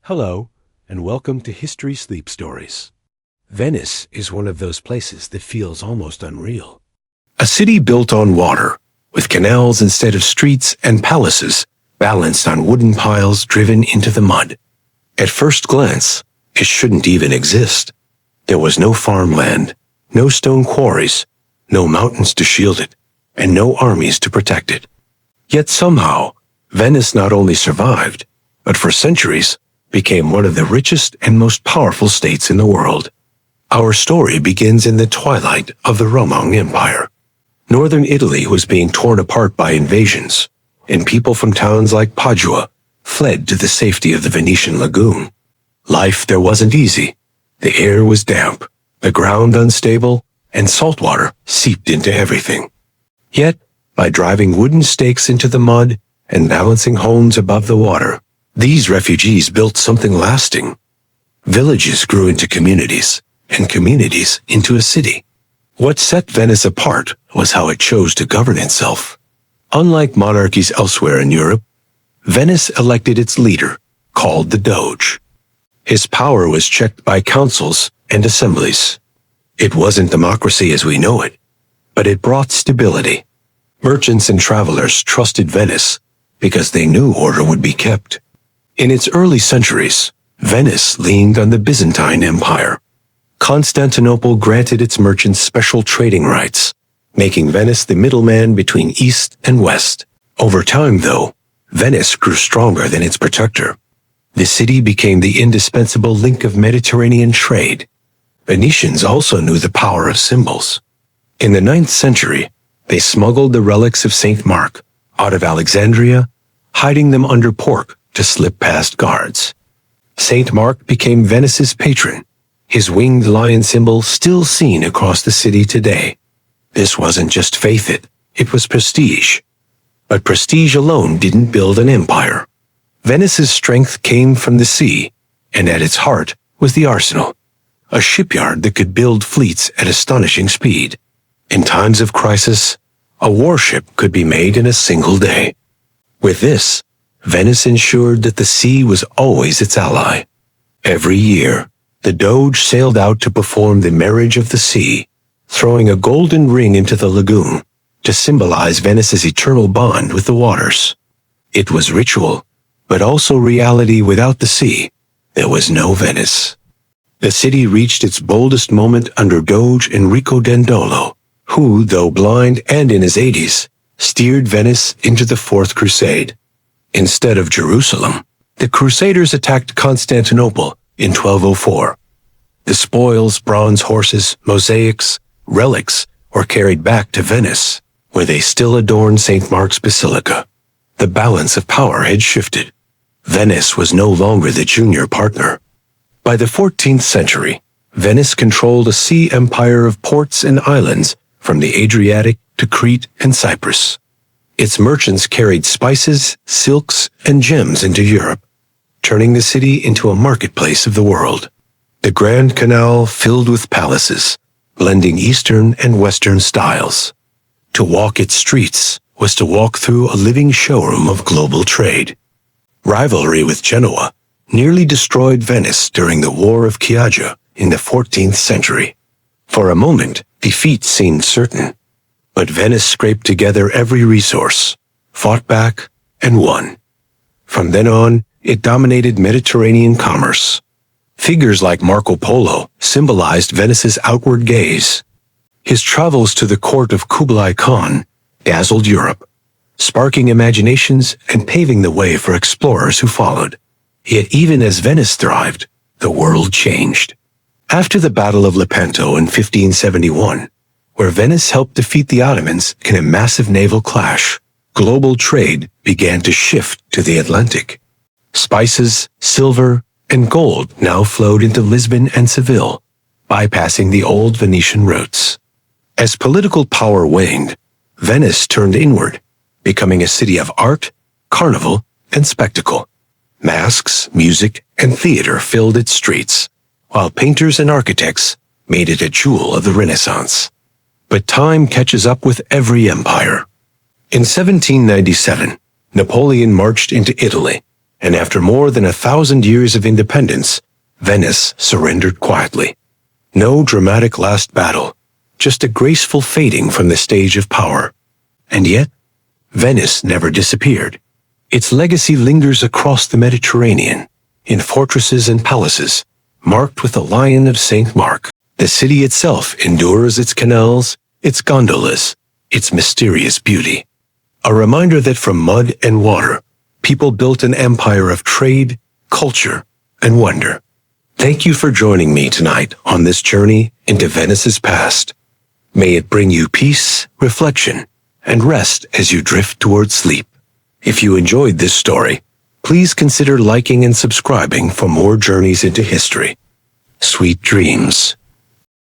Hello, and welcome to History Sleep Stories. Venice is one of those places that feels almost unreal. A city built on water, with canals instead of streets and palaces balanced on wooden piles driven into the mud. At first glance, it shouldn't even exist. There was no farmland, no stone quarries, no mountains to shield it, and no armies to protect it. Yet somehow, Venice not only survived, but for centuries became one of the richest and most powerful states in the world. Our story begins in the twilight of the Roman Empire. Northern Italy was being torn apart by invasions, and people from towns like Padua fled to the safety of the Venetian lagoon. Life there wasn't easy. The air was damp, the ground unstable, and salt water seeped into everything. Yet, by driving wooden stakes into the mud and balancing homes above the water, these refugees built something lasting. Villages grew into communities, and communities into a city. What set Venice apart was how it chose to govern itself. Unlike monarchies elsewhere in Europe, Venice elected its leader, called the Doge. His power was checked by councils and assemblies. It wasn't democracy as we know it, but it brought stability. Merchants and travelers trusted Venice because they knew order would be kept. In its early centuries, Venice leaned on the Byzantine Empire. Constantinople granted its merchants special trading rights, making Venice the middleman between East and West. Over time, though, Venice grew stronger than its protector. The city became the indispensable link of Mediterranean trade. Venetians also knew the power of symbols. In the 9th century, they smuggled the relics of St. Mark out of Alexandria, hiding them under pork to slip past guards. St. Mark became Venice's patron, his winged lion symbol still seen across the city today. This wasn't just faith, it was prestige. But prestige alone didn't build an empire. Venice's strength came from the sea, and at its heart was the arsenal, a shipyard that could build fleets at astonishing speed. In times of crisis, a warship could be made in a single day. With this, Venice ensured that the sea was always its ally. Every year, the Doge sailed out to perform the marriage of the sea, throwing a golden ring into the lagoon to symbolize Venice's eternal bond with the waters. It was ritual, but also reality. Without the sea, there was no Venice. The city reached its boldest moment under Doge Enrico Dandolo, who, though blind and in his 80s, steered Venice into the Fourth Crusade. Instead of Jerusalem, the Crusaders attacked Constantinople in 1204. The spoils, bronze horses, mosaics, relics were carried back to Venice, where they still adorn St. Mark's Basilica. The balance of power had shifted. Venice was no longer the junior partner. By the 14th century, Venice controlled a sea empire of ports and islands from the Adriatic to Crete and Cyprus. Its merchants carried spices, silks, and gems into Europe, turning the city into a marketplace of the world. The Grand Canal filled with palaces, blending Eastern and Western styles. To walk its streets was to walk through a living showroom of global trade. Rivalry with Genoa nearly destroyed Venice during the War of Chioggia in the 14th century. For a moment, defeat seemed certain. But Venice scraped together every resource, fought back, and won. From then on, it dominated Mediterranean commerce. Figures like Marco Polo symbolized Venice's outward gaze. His travels to the court of Kublai Khan dazzled Europe, sparking imaginations and paving the way for explorers who followed. Yet even as Venice thrived, the world changed. After the Battle of Lepanto in 1571, where Venice helped defeat the Ottomans in a massive naval clash, global trade began to shift to the Atlantic. Spices, silver, and gold now flowed into Lisbon and Seville, bypassing the old Venetian routes. As political power waned, Venice turned inward, becoming a city of art, carnival, and spectacle. Masks, music, and theater filled its streets, while painters and architects made it a jewel of the Renaissance. But time catches up with every empire. In 1797, Napoleon marched into Italy, and after more than 1,000 years of independence, Venice surrendered quietly. No dramatic last battle, just a graceful fading from the stage of power. And yet, Venice never disappeared. Its legacy lingers across the Mediterranean, in fortresses and palaces, marked with the Lion of St. Mark. The city itself endures its canals, its gondolas, its mysterious beauty. A reminder that from mud and water, people built an empire of trade, culture, and wonder. Thank you for joining me tonight on this journey into Venice's past. May it bring you peace, reflection, and rest as you drift towards sleep. If you enjoyed this story, please consider liking and subscribing for more journeys into history. Sweet dreams.